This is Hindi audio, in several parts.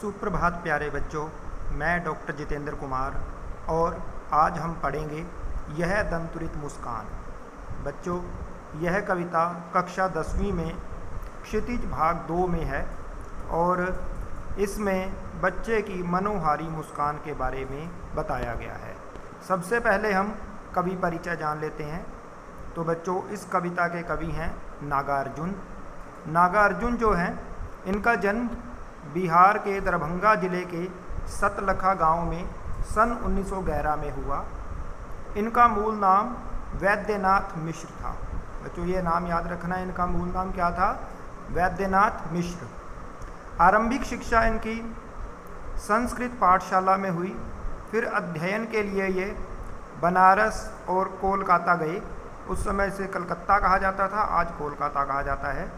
सुप्रभात प्यारे बच्चों, मैं डॉक्टर जितेंद्र कुमार और आज हम पढ़ेंगे यह दंतुरित मुस्कान। बच्चों, यह कविता कक्षा 10वीं में क्षितिज भाग 2 में है और इसमें बच्चे की मनोहारी मुस्कान के बारे में बताया गया है। सबसे पहले हम कवि परिचय जान लेते हैं। तो बच्चों, इस कविता के कवि हैं नागार्जुन। नागार्जुन जो हैं, इनका जन्म बिहार के दरभंगा जिले के सतलखा गांव में सन 1911 में हुआ। इनका मूल नाम वैद्यनाथ मिश्र था। बच्चों, ये नाम याद रखना है, इनका मूल नाम क्या था? वैद्यनाथ मिश्र। आरंभिक शिक्षा इनकी संस्कृत पाठशाला में हुई। फिर अध्ययन के लिए ये बनारस और कोलकाता गए। उस समय से कलकत्ता कहा जाता था, आज कोलकाता कहा जाता है।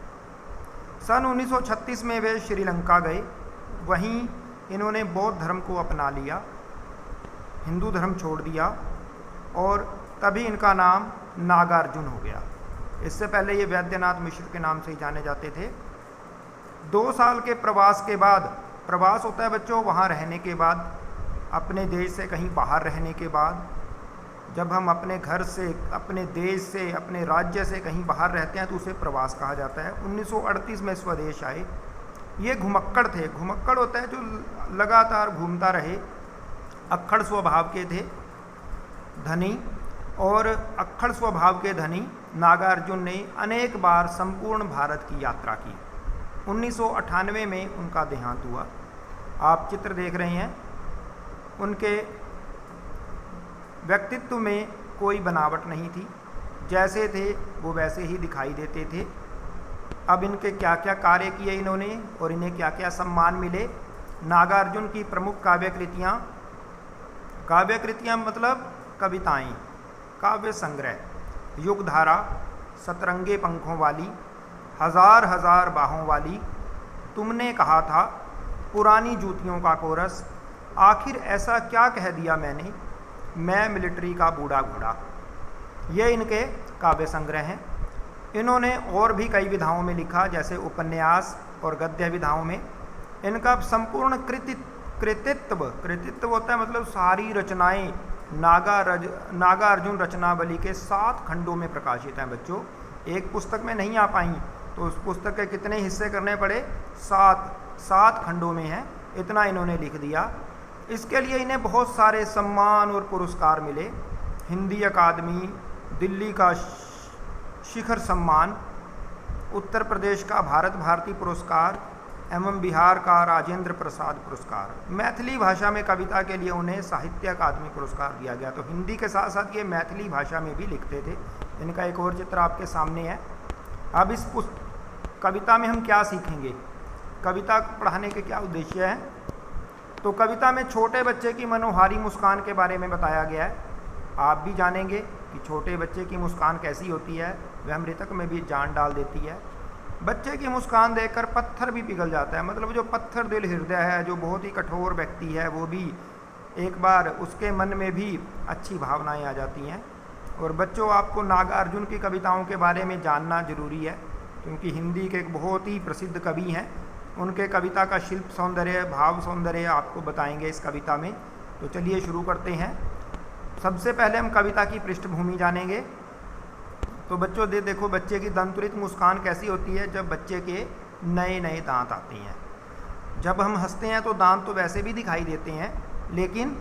सन 1936 में वे श्रीलंका गए। वहीं इन्होंने बौद्ध धर्म को अपना लिया, हिंदू धर्म छोड़ दिया और तभी इनका नाम नागार्जुन हो गया। इससे पहले ये वैद्यनाथ मिश्र के नाम से ही जाने जाते थे। 2 साल के प्रवास के बाद, प्रवास होता है बच्चों वहाँ रहने के बाद, अपने देश से कहीं बाहर रहने के बाद, जब हम अपने घर से, अपने देश से, अपने राज्य से कहीं बाहर रहते हैं तो उसे प्रवास कहा जाता है। 1938 में स्वदेश आए। ये घुमक्कड़ थे। घुमक्कड़ होता है जो लगातार घूमता रहे। अक्खड़ स्वभाव के थे, धनी, और अक्खड़ स्वभाव के धनी नागार्जुन ने अनेक बार संपूर्ण भारत की यात्रा की। 1998 में उनका देहांत हुआ। आप चित्र देख रहे हैं। उनके व्यक्तित्व में कोई बनावट नहीं थी, जैसे थे वो वैसे ही दिखाई देते थे। अब इनके क्या क्या कार्य किए इन्होंने और इन्हें क्या क्या सम्मान मिले। नागार्जुन की प्रमुख काव्यकृतियाँ, काव्यकृतियाँ मतलब कविताएं, काव्य संग्रह, युगधारा, सतरंगे पंखों वाली, हजार हजार बाहों वाली, तुमने कहा था, पुरानी जूतियों का कोरस, आखिर ऐसा क्या कह दिया मैंने, मैं मिलिट्री का बूढ़ा घोड़ा। ये इनके काव्य संग्रह हैं। इन्होंने और भी कई विधाओं में लिखा, जैसे उपन्यास और गद्य विधाओं में। इनका संपूर्ण कृतित्व होता है मतलब सारी रचनाएं नागार्जुन रचनावली के 7 खंडों में प्रकाशित हैं। बच्चों, एक पुस्तक में नहीं आ पाई तो उस पुस्तक के कितने हिस्से करने पड़े? 7 खंडों में है। इतना इन्होंने लिख दिया। इसके लिए इन्हें बहुत सारे सम्मान और पुरस्कार मिले। हिंदी अकादमी, दिल्ली का शिखर सम्मान, उत्तर प्रदेश का भारत भारती पुरस्कार एवं बिहार का राजेंद्र प्रसाद पुरस्कार। मैथिली भाषा में कविता के लिए उन्हें साहित्य अकादमी पुरस्कार दिया गया। तो हिंदी के साथ साथ ये मैथिली भाषा में भी लिखते थे। इनका एक और चित्र आपके सामने है। अब इस कविता में हम क्या सीखेंगे? कविता पढ़ाने के क्या उद्देश्य है? तो कविता में छोटे बच्चे की मनोहारी मुस्कान के बारे में बताया गया है। आप भी जानेंगे कि छोटे बच्चे की मुस्कान कैसी होती है, वह मृतक में भी जान डाल देती है। बच्चे की मुस्कान देखकर पत्थर भी पिघल जाता है। मतलब जो पत्थर दिल हृदय है, जो बहुत ही कठोर व्यक्ति है, वो भी एक बार उसके मन में भी अच्छी भावनाएं आ जाती हैं। और बच्चों, आपको नागार्जुन की कविताओं के बारे में जानना जरूरी है, क्योंकि हिंदी के एक बहुत ही प्रसिद्ध कवि हैं। उनके कविता का शिल्प सौंदर्य, भाव सौंदर्य आपको बताएंगे इस कविता में। तो चलिए शुरू करते हैं। सबसे पहले हम कविता की पृष्ठभूमि जानेंगे। तो बच्चों देखो, बच्चे की दंतुरित मुस्कान कैसी होती है? जब बच्चे के नए नए दांत आते हैं। जब हम हंसते हैं तो दांत तो वैसे भी दिखाई देते हैं, लेकिन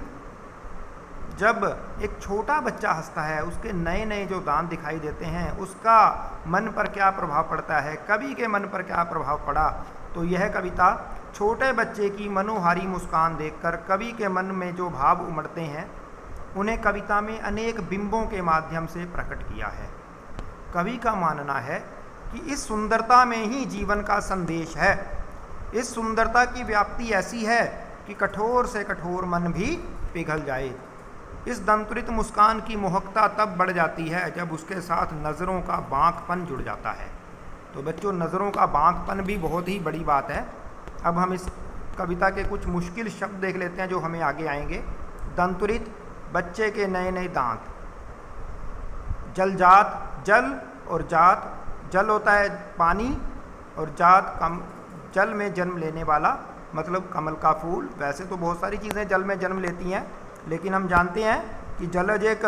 जब एक छोटा बच्चा हंसता है, उसके नए नए जो दांत दिखाई देते हैं, उसका मन पर क्या प्रभाव पड़ता है, कवि के मन पर क्या प्रभाव पड़ा। तो यह कविता छोटे बच्चे की मनोहारी मुस्कान देखकर कवि के मन में जो भाव उमड़ते हैं, उन्हें कविता में अनेक बिंबों के माध्यम से प्रकट किया है। कवि का मानना है कि इस सुंदरता में ही जीवन का संदेश है। इस सुंदरता की व्याप्ति ऐसी है कि कठोर से कठोर मन भी पिघल जाए। इस दंतुरित मुस्कान की मोहकता तब बढ़ जाती है जब उसके साथ नज़रों का बांकपन जुड़ जाता है। तो बच्चों, नज़रों का बांकपन भी बहुत ही बड़ी बात है। अब हम इस कविता के कुछ मुश्किल शब्द देख लेते हैं जो हमें आगे आएंगे। दंतुरित, बच्चे के नए नए दांत। जलजात, जल और जात, जल होता है पानी और जात जल में जन्म लेने वाला मतलब कमल का फूल। वैसे तो बहुत सारी चीज़ें जल में जन्म लेती हैं, लेकिन हम जानते हैं कि जलज एक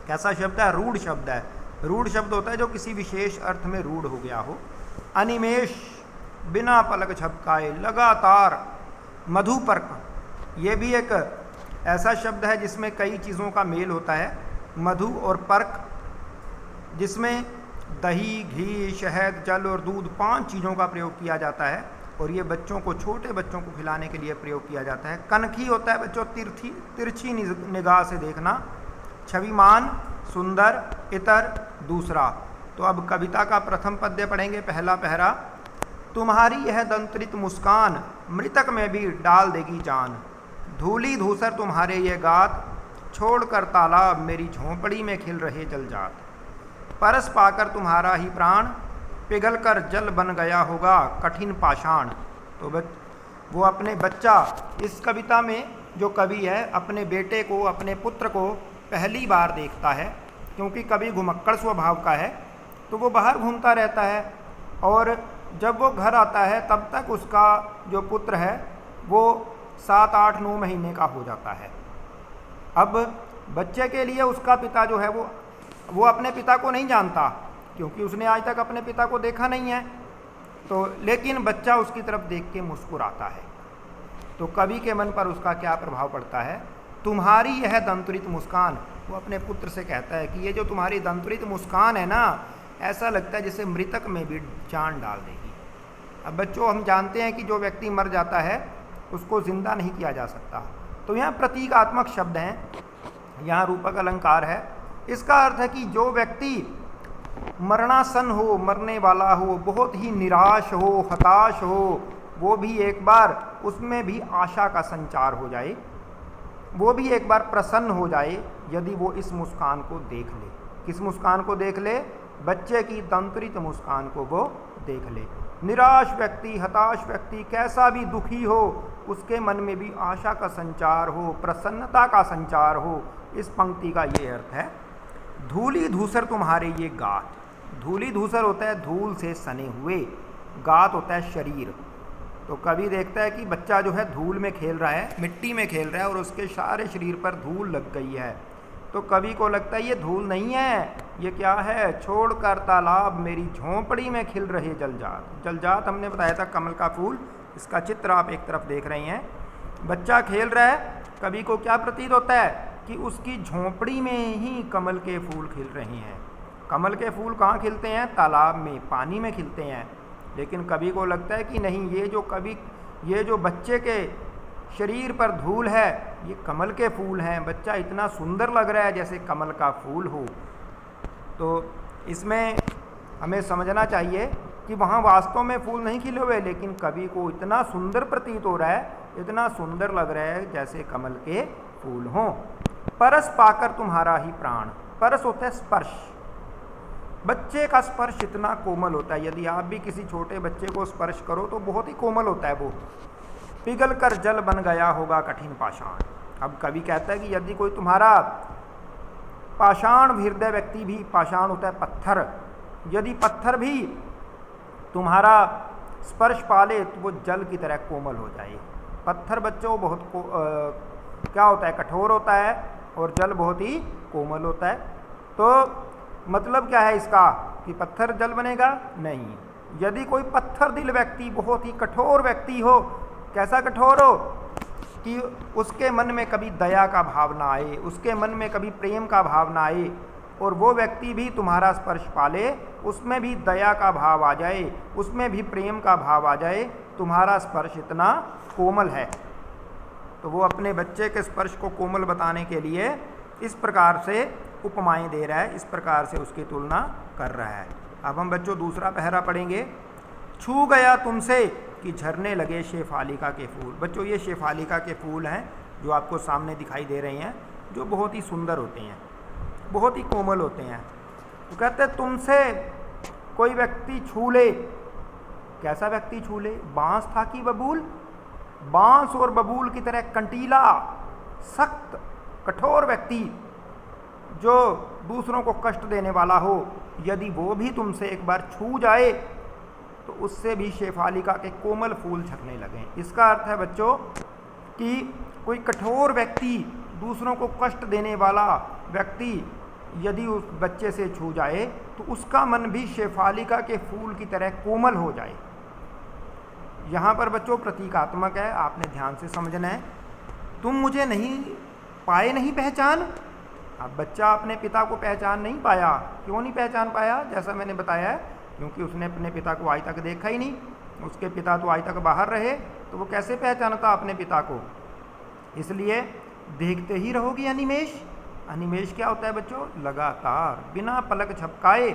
कैसा शब्द है, रूढ़ शब्द है। रूढ़ शब्द होता है जो किसी विशेष अर्थ में रूढ़ हो गया हो। अनिमेष, बिना पलक झपकाए, लगातार। मधुपर्क, ये भी एक ऐसा शब्द है जिसमें कई चीज़ों का मेल होता है। मधु और पर्क, जिसमें दही, घी, शहद, जल और दूध 5 चीज़ों का प्रयोग किया जाता है, और ये बच्चों को, छोटे बच्चों को खिलाने के लिए प्रयोग किया जाता है। कनखी होता है बच्चों तिरछी निगाह से देखना। छविमान, सुंदर, इतर, दूसरा। तो अब कविता का प्रथम पद्य पढ़ेंगे, पहला पहरा। तुम्हारी यह दंत्रित मुस्कान मृतक में भी डाल देगी जान। धूली धूसर तुम्हारे ये गात, छोड़कर तालाब मेरी झोंपड़ी में खिल रहे जलजात। परस पाकर तुम्हारा ही प्राण, पिघल कर जल बन गया होगा कठिन पाषाण। तो वो अपने बच्चा, इस कविता में जो कवि है अपने बेटे को, अपने पुत्र को पहली बार देखता है, क्योंकि कवि घुमक्कड़ स्वभाव का है, तो वो बाहर घूमता रहता है, और जब वो घर आता है तब तक उसका जो पुत्र है वो 7, 8, 9 महीने का हो जाता है। अब बच्चे के लिए उसका पिता जो है वो अपने पिता को नहीं जानता, क्योंकि उसने आज तक अपने पिता को देखा नहीं है। तो लेकिन बच्चा उसकी तरफ देख के मुस्कुराता है, तो कवि के मन पर उसका क्या प्रभाव पड़ता है। तुम्हारी यह दंतुरित मुस्कान, वो अपने पुत्र से कहता है कि ये जो तुम्हारी दंतुरित मुस्कान है ना, ऐसा लगता है जैसे मृतक में भी जान डाल देगी। अब बच्चों, हम जानते हैं कि जो व्यक्ति मर जाता है उसको जिंदा नहीं किया जा सकता। तो यहाँ प्रतीकात्मक शब्द हैं, यहाँ रूपक अलंकार है। इसका अर्थ है कि जो व्यक्ति मरणासन हो, मरने वाला हो, बहुत ही निराश हो, हताश हो, वो भी एक बार उसमें भी आशा का संचार हो जाए, वो भी एक बार प्रसन्न हो जाए यदि वो इस मुस्कान को देख ले। किस मुस्कान को देख ले? बच्चे की दंतरित मुस्कान को वो देख ले। निराश व्यक्ति, हताश व्यक्ति, कैसा भी दुखी हो, उसके मन में भी आशा का संचार हो, प्रसन्नता का संचार हो। इस पंक्ति का ये अर्थ है। धूली धूसर तुम्हारे ये गात। धूली धूसर होता है धूल से सने हुए, गात होता है शरीर। तो कवि देखता है कि बच्चा जो है धूल में खेल रहा है, मिट्टी में खेल रहा है, और उसके सारे शरीर पर धूल लग गई है। तो कवि को लगता है ये धूल नहीं है, ये क्या है? छोड़कर तालाब मेरी झोंपड़ी में खिल रहे जलजात। जलजात हमने बताया था कमल का फूल, इसका चित्र आप एक तरफ देख रहे हैं। बच्चा खेल रहा है, कवि को क्या प्रतीत होता है कि उसकी झोंपड़ी में ही कमल के फूल खिल रहे हैं। कमल के फूल कहाँ खिलते हैं? तालाब में, पानी में खिलते हैं। लेकिन कवि को लगता है कि नहीं, ये जो बच्चे के शरीर पर धूल है, ये कमल के फूल हैं। बच्चा इतना सुंदर लग रहा है जैसे कमल का फूल हो। तो इसमें हमें समझना चाहिए कि वहाँ वास्तव में फूल नहीं खिले हुए, लेकिन कवि को इतना सुंदर प्रतीत हो रहा है, इतना सुंदर लग रहा है जैसे कमल के फूल हों। परस पाकर तुम्हारा ही प्राण। परस होता है स्पर्श। बच्चे का स्पर्श इतना कोमल होता है, यदि आप भी किसी छोटे बच्चे को स्पर्श करो तो बहुत ही कोमल होता है वो। पिघल कर जल बन गया होगा कठिन पाषाण। अब कवि कहता है कि यदि कोई तुम्हारा पाषाण हृदय व्यक्ति भी, पाषाण होता है पत्थर, यदि पत्थर भी तुम्हारा स्पर्श पाले तो वो जल की तरह कोमल हो जाए। पत्थर बच्चों बहुत क्या होता है? कठोर होता है, और जल बहुत ही कोमल होता है। तो मतलब क्या है इसका कि पत्थर जल बनेगा? नहीं। यदि कोई पत्थर दिल व्यक्ति, बहुत ही कठोर व्यक्ति हो, कैसा कठोर हो कि उसके मन में कभी दया का भाव ना आए, उसके मन में कभी प्रेम का भाव ना आए, और वो व्यक्ति भी तुम्हारा स्पर्श पाले, उसमें भी दया का भाव आ जाए, उसमें भी प्रेम का भाव आ जाए, तुम्हारा स्पर्श इतना कोमल है। तो वो अपने बच्चे के स्पर्श को कोमल बताने के लिए इस प्रकार से उपमाएं दे रहा है, इस प्रकार से उसकी तुलना कर रहा है। अब हम बच्चों दूसरा पहरा पढ़ेंगे। छू गया तुमसे कि झरने लगे शेफालिका के फूल। बच्चों, ये शेफालिका के फूल हैं जो आपको सामने दिखाई दे रहे हैं, जो बहुत ही सुंदर होते हैं, बहुत ही कोमल होते हैं। तो कहते हैं तुमसे कोई व्यक्ति छू ले। कैसा व्यक्ति छू ले? बांस था कि बबूल? बांस और बबूल की तरह कंटीला, सख्त, कठोर व्यक्ति जो दूसरों को कष्ट देने वाला हो, यदि वो भी तुमसे एक बार छू जाए तो उससे भी शेफालिका के कोमल फूल झरने लगे। इसका अर्थ है बच्चों कि कोई कठोर व्यक्ति, दूसरों को कष्ट देने वाला व्यक्ति यदि उस बच्चे से छू जाए तो उसका मन भी शेफालिका के फूल की तरह कोमल हो जाए। यहाँ पर बच्चों प्रतीकात्मक है, आपने ध्यान से समझना है। तुम मुझे नहीं पाए, नहीं पहचान। अब बच्चा अपने पिता को पहचान नहीं पाया। क्यों नहीं पहचान पाया? जैसा मैंने बताया है, क्योंकि उसने अपने पिता को आज तक देखा ही नहीं। उसके पिता तो आज तक बाहर रहे, तो वो कैसे पहचानता अपने पिता को? इसलिए देखते ही रहोगी अनिमेष। अनिमेष क्या होता है बच्चों? लगातार, बिना पलक झपकाए।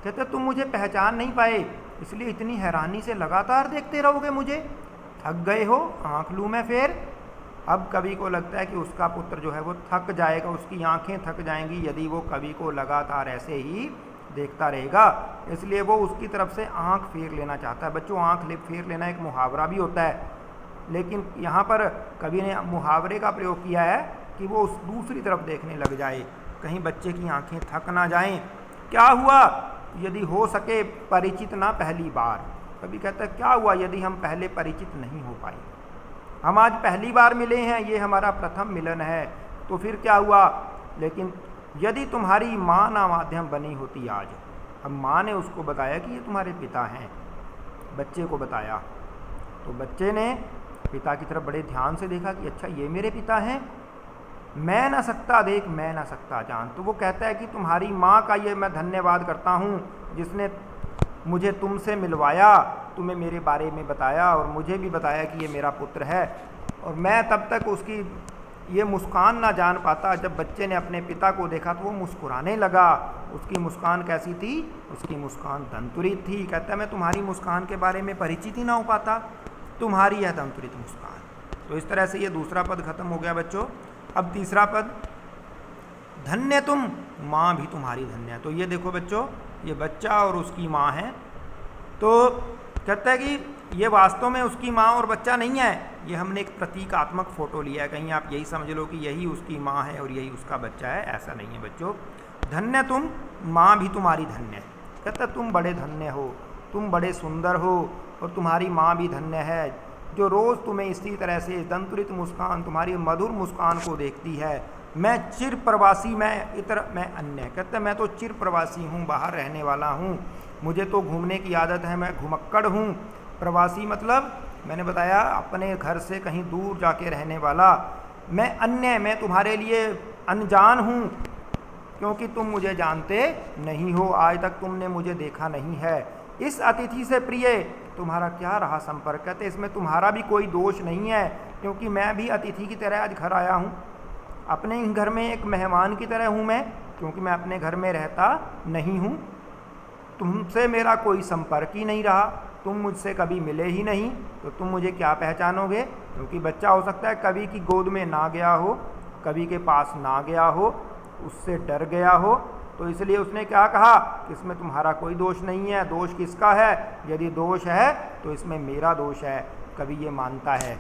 कहते तुम मुझे पहचान नहीं पाए, इसलिए इतनी हैरानी से लगातार देखते रहोगे मुझे। थक गए हो, आँख लूँ मैं फिर? अब कवि को लगता है कि उसका पुत्र जो है वो थक जाएगा, उसकी आंखें थक जाएंगी यदि वो कवि को लगातार ऐसे ही देखता रहेगा। इसलिए वो उसकी तरफ से आंख फेर लेना चाहता है। बच्चों, आंख फेर लेना एक मुहावरा भी होता है, लेकिन यहाँ पर कवि ने मुहावरे का प्रयोग किया है कि वो उस दूसरी तरफ देखने लग जाए, कहीं बच्चे की आंखें थक ना जाएं। क्या हुआ यदि हो सके परिचित ना पहली बार? कभी कहता है क्या हुआ यदि हम पहले परिचित नहीं हो पाए? हम आज पहली बार मिले हैं, ये हमारा प्रथम मिलन है, तो फिर क्या हुआ? लेकिन यदि तुम्हारी माँ ना माध्यम बनी होती आज। अब माँ ने उसको बताया कि ये तुम्हारे पिता हैं, बच्चे को बताया, तो बच्चे ने पिता की तरफ बड़े ध्यान से देखा कि अच्छा ये मेरे पिता हैं। मैं ना सकता देख, मैं ना सकता जान। तो वो कहता है कि तुम्हारी माँ का ये मैं धन्यवाद करता हूँ जिसने मुझे तुमसे मिलवाया, तुम्हें मेरे बारे में बताया और मुझे भी बताया कि ये मेरा पुत्र है। और मैं तब तक उसकी ये मुस्कान ना जान पाता। जब बच्चे ने अपने पिता को देखा तो वो मुस्कुराने लगा। उसकी मुस्कान कैसी थी? उसकी मुस्कान दंतुरित थी। कहता है मैं तुम्हारी मुस्कान के बारे में परिचित ही ना हो पाता, तुम्हारी यह दंतुरित मुस्कान। तो इस तरह से ये दूसरा पद खत्म हो गया बच्चों। अब तीसरा पद, धन्य तुम, माँ भी तुम्हारी धन्य है। तो ये देखो बच्चों, ये बच्चा और उसकी माँ है। तो कहता है कि ये वास्तव में उसकी माँ और बच्चा नहीं है, ये हमने एक प्रतीकात्मक फोटो लिया है। कहीं आप यही समझ लो कि यही उसकी माँ है और यही उसका बच्चा है, ऐसा नहीं है बच्चों। धन्य तुम, माँ भी तुम्हारी धन्य है। कहता तुम बड़े धन्य हो, तुम बड़े सुंदर हो और तुम्हारी माँ भी धन्य है, जो रोज़ तुम्हें इसी तरह से दंतुरित मुस्कान, तुम्हारी मधुर मुस्कान को देखती है। मैं चिर प्रवासी, मैं अन्य। कहते मैं तो चिर प्रवासी हूँ, बाहर रहने वाला हूँ, मुझे तो घूमने की आदत है, मैं घुमक्कड़ हूँ। प्रवासी मतलब मैंने बताया अपने घर से कहीं दूर जाके रहने वाला। मैं अन्य, मैं तुम्हारे लिए अनजान हूँ, क्योंकि तुम मुझे जानते नहीं हो, आज तक तुमने मुझे देखा नहीं है। इस अतिथि से प्रिय तुम्हारा क्या रहा संपर्क? कहते इसमें तुम्हारा भी कोई दोष नहीं है, क्योंकि मैं भी अतिथि की तरह आज घर आया हूँ। अपने घर में एक मेहमान की तरह हूँ मैं, क्योंकि मैं अपने घर में रहता नहीं हूँ। तुमसे मेरा कोई संपर्क ही नहीं रहा, तुम मुझसे कभी मिले ही नहीं, तो तुम मुझे क्या पहचानोगे? क्योंकि बच्चा हो सकता है कवि की गोद में ना गया हो, कवि के पास ना गया हो, उससे डर गया हो, तो इसलिए उसने क्या कहा कि इसमें तुम्हारा कोई दोष नहीं है। दोष किसका है? यदि दोष है तो इसमें मेरा दोष है, कवि ये मानता है।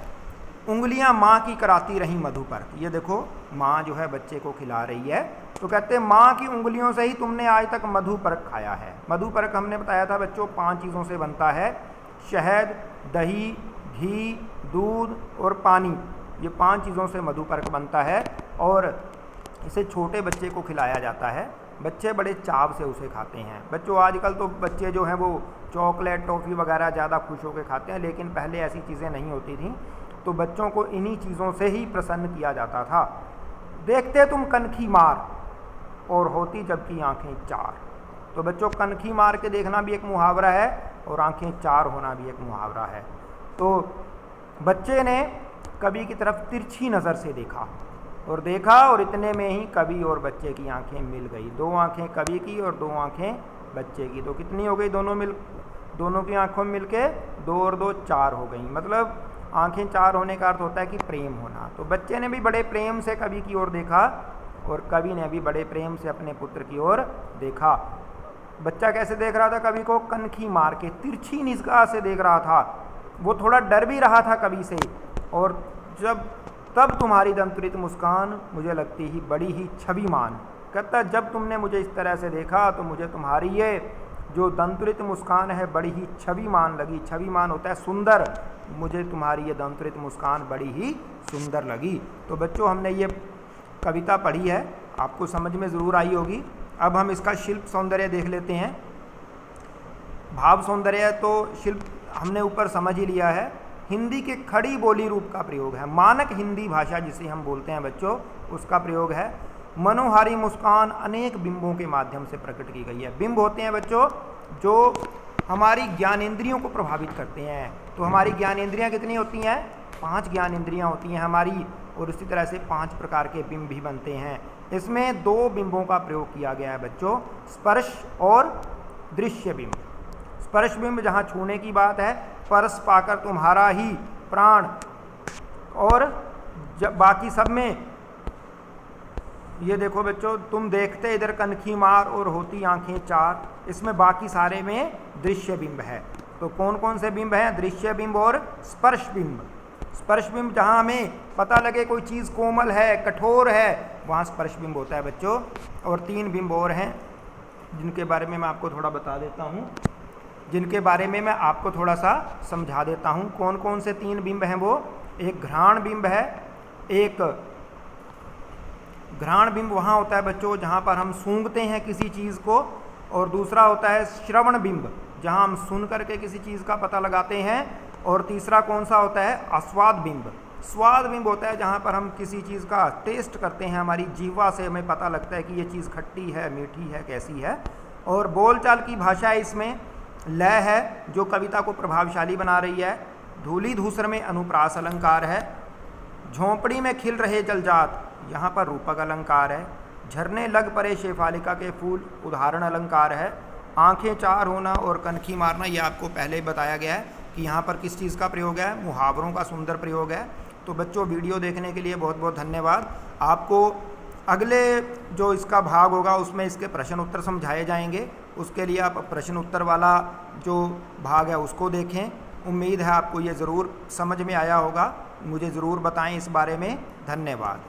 उंगलियां माँ की कराती रहीं मधु पर। ये देखो माँ जो है बच्चे को खिला रही है, तो कहते हैं माँ की उंगलियों से ही तुमने आज तक मधु परक खाया है। मधु परक हमने बताया था बच्चों 5 चीज़ों से बनता है, शहद, दही, घी, दूध और पानी। ये 5 चीज़ों से मधु परक बनता है और इसे छोटे बच्चे को खिलाया जाता है। बच्चे बड़े चाव से उसे खाते हैं। बच्चों आजकल तो बच्चे जो हैं वो चॉकलेट, टॉफ़ी वगैरह ज़्यादा खुश होकर खाते हैं, लेकिन पहले ऐसी चीज़ें नहीं होती थी, तो बच्चों को इन्हीं चीज़ों से ही प्रसन्न किया जाता था। देखते तुम कनखी मार और होती जबकि आंखें चार। तो बच्चों कनखी मार के देखना भी एक मुहावरा है और आंखें चार होना भी एक मुहावरा है। तो बच्चे ने कवि की तरफ तिरछी नज़र से देखा और इतने में ही कवि और बच्चे की आंखें मिल गई। 2 आंखें कवि की और 2 आंखें बच्चे की। तो कितनी हो गई? दोनों की आंखों में मिलके 2 और 2 4 हो गई। मतलब आंखें 4 होने का अर्थ होता है कि प्रेम होना। तो बच्चे ने भी बड़े प्रेम से कवि की ओर देखा और कवि ने भी बड़े प्रेम से अपने पुत्र की ओर देखा। बच्चा कैसे देख रहा था कवि को? कनखी मार के, तिरछी निगाह से देख रहा था। वो थोड़ा डर भी रहा था कवि से। और तब तुम्हारी दंतुरित मुस्कान मुझे लगती ही बड़ी ही छविमान। कहता जब तुमने मुझे इस तरह से देखा तो मुझे तुम्हारी ये जो दंतुरित मुस्कान है बड़ी ही छविमान लगी। छविमान होता है सुंदर, मुझे तुम्हारी ये दंतुरित मुस्कान बड़ी ही सुंदर लगी। तो बच्चों हमने ये कविता पढ़ी है, आपको समझ में ज़रूर आई होगी। अब हम इसका शिल्प सौंदर्य देख लेते हैं। भाव सौंदर्य तो शिल्प हमने ऊपर समझ ही लिया है। हिंदी के खड़ी बोली रूप का प्रयोग है, मानक हिंदी भाषा जिसे हम बोलते हैं बच्चों, उसका प्रयोग है। मनोहारी मुस्कान अनेक बिंबों के माध्यम से प्रकट की गई है। बिंब होते हैं बच्चों जो हमारी ज्ञानेंद्रियों को प्रभावित करते हैं। तो हमारी ज्ञानेंद्रियां कितनी होती हैं? 5 ज्ञानेंद्रियां होती हैं हमारी, और इसी तरह से 5 प्रकार के बिंब भी बनते हैं। इसमें 2 बिंबों का प्रयोग किया गया है बच्चों, स्पर्श और दृश्य बिंब। स्पर्श बिंब जहाँ छूने की बात है, स्पर्श पाकर तुम्हारा ही प्राण, और जब बाकी सब में ये देखो बच्चों, तुम देखते इधर कनखी मार और होती आंखें चार, इसमें बाकी सारे में दृश्य बिंब है। तो कौन कौन से बिंब हैं? दृश्य बिंब और स्पर्श बिंब। स्पर्श बिंब जहाँ हमें पता लगे कोई चीज़ कोमल है, कठोर है, वहाँ स्पर्श बिंब होता है बच्चों। और 3 बिंब और हैं जिनके बारे में मैं आपको थोड़ा बता देता हूँ, जिनके बारे में मैं आपको थोड़ा सा समझा देता हूँ। कौन कौन से 3 बिंब हैं वो? एक घ्राण बिंब है। एक घ्राण बिंब वहाँ होता है बच्चों जहाँ पर हम सूंघते हैं किसी चीज़ को, और दूसरा होता है श्रवण बिंब जहाँ हम सुन करके किसी चीज़ का पता लगाते हैं, और तीसरा कौन सा होता है? आस्वाद बिंब। स्वाद बिंब होता है जहाँ पर हम किसी चीज़ का टेस्ट करते हैं, हमारी जीवा से हमें पता लगता है कि ये चीज़ खट्टी है, मीठी है, कैसी है। और बोलचाल की भाषा इसमें लय है जो कविता को प्रभावशाली बना रही है। धूली धूसर में अनुप्रास अलंकार है। झोंपड़ी में खिल रहे जलजात, यहाँ पर रूपक अलंकार है। झरने लग पड़े शेफालिका के फूल, उदाहरण अलंकार है। आंखें चार होना और कनखी मारना, ये आपको पहले ही बताया गया है कि यहाँ पर किस चीज़ का प्रयोग है, मुहावरों का सुंदर प्रयोग है। तो बच्चों वीडियो देखने के लिए बहुत बहुत धन्यवाद। आपको अगले जो इसका भाग होगा उसमें इसके प्रश्न उत्तर समझाए जाएंगे, उसके लिए आप प्रश्न उत्तर वाला जो भाग है उसको देखें। उम्मीद है आपको ये ज़रूर समझ में आया होगा, मुझे ज़रूर बताएं इस बारे में। धन्यवाद।